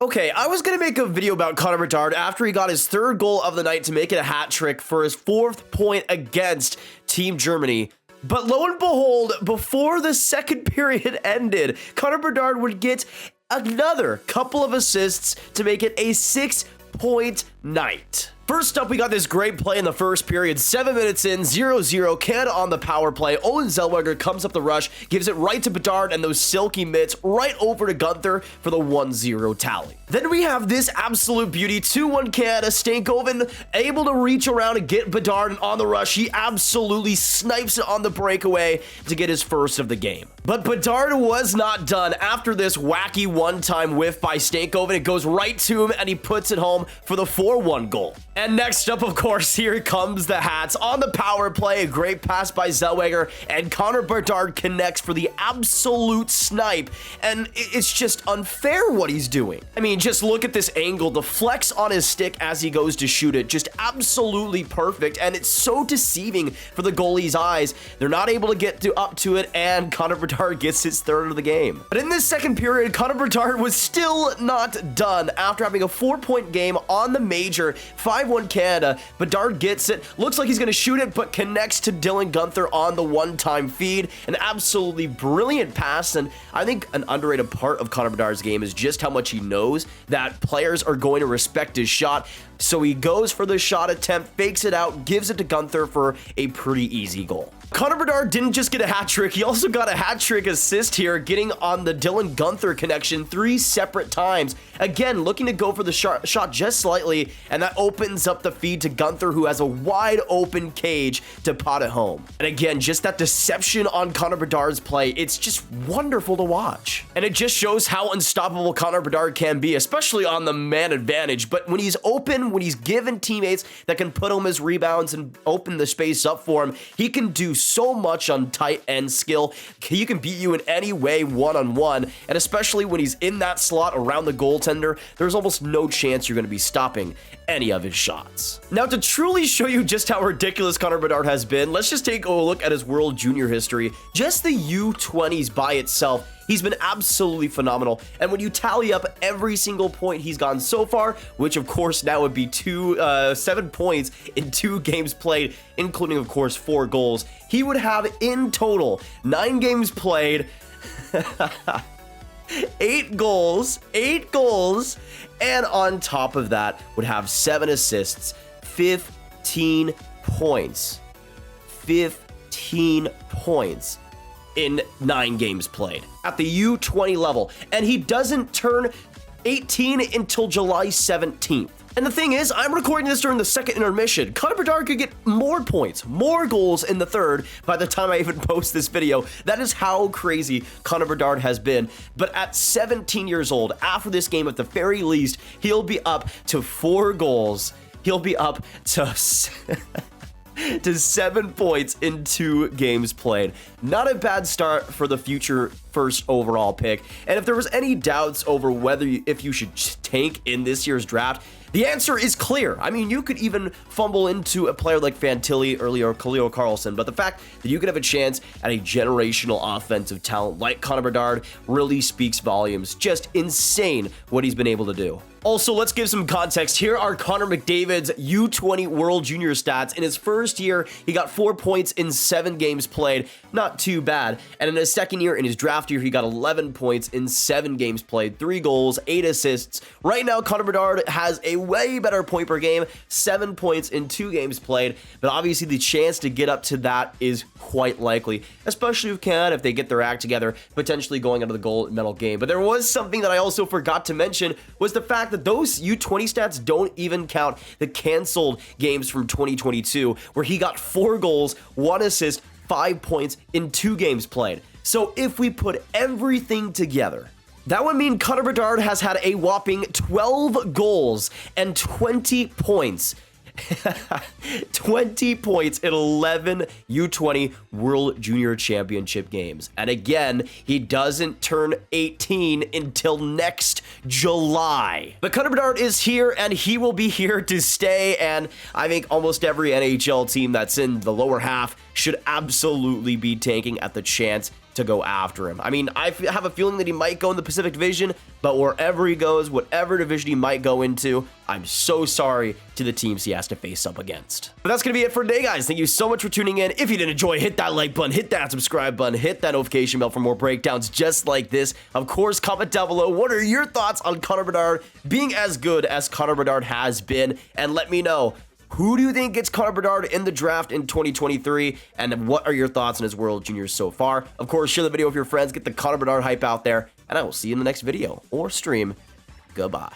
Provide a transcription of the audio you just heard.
Okay, I was going to make a video about Connor Bedard after he got his third goal of the night to make it a hat trick for his 4th point against Team Germany. But lo and behold, before the second period ended, Connor Bedard would get another couple of assists to make it a 6-point night. First up, we got this great play in the first period. 7 minutes in, 0-0, Canada on the power play. Owen Zellweger comes up the rush, gives it right to Bedard, and those silky mitts right over to Gunther for the 1-0 tally. Then we have this absolute beauty, 2-1 Canada. Stankoven able to reach around and get Bedard, and on the rush, he absolutely snipes it on the breakaway to get his first of the game. But Bedard was not done. After this wacky one-time whiff by Stankoven, it goes right to him, and he puts it home for the 4-1 goal. And next up, of course, here comes the Hats on the power play. A great pass by Zellweger, and Connor Bedard connects for the absolute snipe. And it's just unfair what he's doing. I mean, just look at this angle. The flex on his stick as he goes to shoot it, just absolutely perfect. And it's so deceiving for the goalie's eyes. They're not able to get up to it, and Connor Bedard gets his third of the game. But in this second period, Connor Bedard was still not done. After having a 4-point game on the major, 5-1 Canada, Bedard gets it, looks like he's going to shoot it, but connects to Dylan Gunther on the one-time feed. An absolutely brilliant pass, and I think an underrated part of Connor Bedard's game is just how much he knows that players are going to respect his shot. So he goes for the shot attempt, fakes it out, gives it to Gunther for a pretty easy goal. Connor Bedard didn't just get a hat trick, he also got a hat trick assist here, getting on the Dylan Gunther connection 3 separate times. Again, looking to go for the shot just slightly, and that opens up the feed to Gunther, who has a wide open cage to pot it home. And again, just that deception on Connor Bedard's play, it's just wonderful to watch. And it just shows how unstoppable Connor Bedard can be, especially on the man advantage. But when he's open, when he's given teammates that can put him his rebounds and open the space up for him, he can do so much on tight end skill. He can beat you in any way one-on-one, and especially when he's in that slot around the goaltender, there's almost no chance you're going to be stopping any of his shots. Now, to truly show you just how ridiculous Connor Bedard has been, let's just take a look at his World Junior history. Just the U20s by itself, he's been absolutely phenomenal. And when you tally up every single point he's gotten so far, which of course now would be 7 points in 2 games played, including of course 4 goals, he would have in total 9 games played, 8 goals, and on top of that would have 7 assists, 15 points. 15 points in 9 games played at the U20 level, and he doesn't turn 18 until July 17th. And the thing is, I'm recording this during the second intermission. Connor Bedard could get more points, more goals in the third by the time I even post this video. That is how crazy Connor Bedard has been. But at 17 years old, after this game at the very least, he'll be up to 4 goals. He'll be up to 7 points in 2 games played. Not a bad start for the future first overall pick. And if there was any doubts over if you should tank in this year's draft, the answer is clear. I mean, you could even fumble into a player like Fantilli earlier or Khalil Karlsson, but the fact that you could have a chance at a generational offensive talent like Connor Bedard really speaks volumes. Just insane what he's been able to do. Also, let's give some context. Here are Connor McDavid's U20 World Junior stats. In his first year, he got 4 points in 7 games played. Not too bad. And in his second year, in his draft year, he got 11 points in 7 games played, 3 goals, 8 assists. Right now, Connor Bedard has a way better point per game, 7 points in 2 games played. But obviously, the chance to get up to that is quite likely, especially with Canada if they get their act together, potentially going into the gold medal game. But there was something that I also forgot to mention, was the fact that those U20 stats don't even count the canceled games from 2022, where he got 4 goals, 1 assist, 5 points in 2 games played. So if we put everything together, that would mean Connor Bedard has had a whopping 12 goals and 20 points 20 points in 11 U20 World Junior Championship games. And again, he doesn't turn 18 until next July. But Connor Bedard is here, and he will be here to stay. And I think almost every NHL team that's in the lower half should absolutely be tanking at the chance to go after him. I mean, I have a feeling that he might go in the Pacific Division, but wherever he goes, whatever division he might go into, I'm so sorry to the teams he has to face up against. But that's going to be it for today, guys. Thank you so much for tuning in. If you did enjoy, hit that like button, hit that subscribe button, hit that notification bell for more breakdowns just like this. Of course, comment down below, what are your thoughts on Connor Bedard being as good as Connor Bedard has been? And let me know, who do you think gets Connor Bedard in the draft in 2023? And what are your thoughts on his World Juniors so far? Of course, share the video with your friends, get the Connor Bedard hype out there, and I will see you in the next video or stream. Goodbye.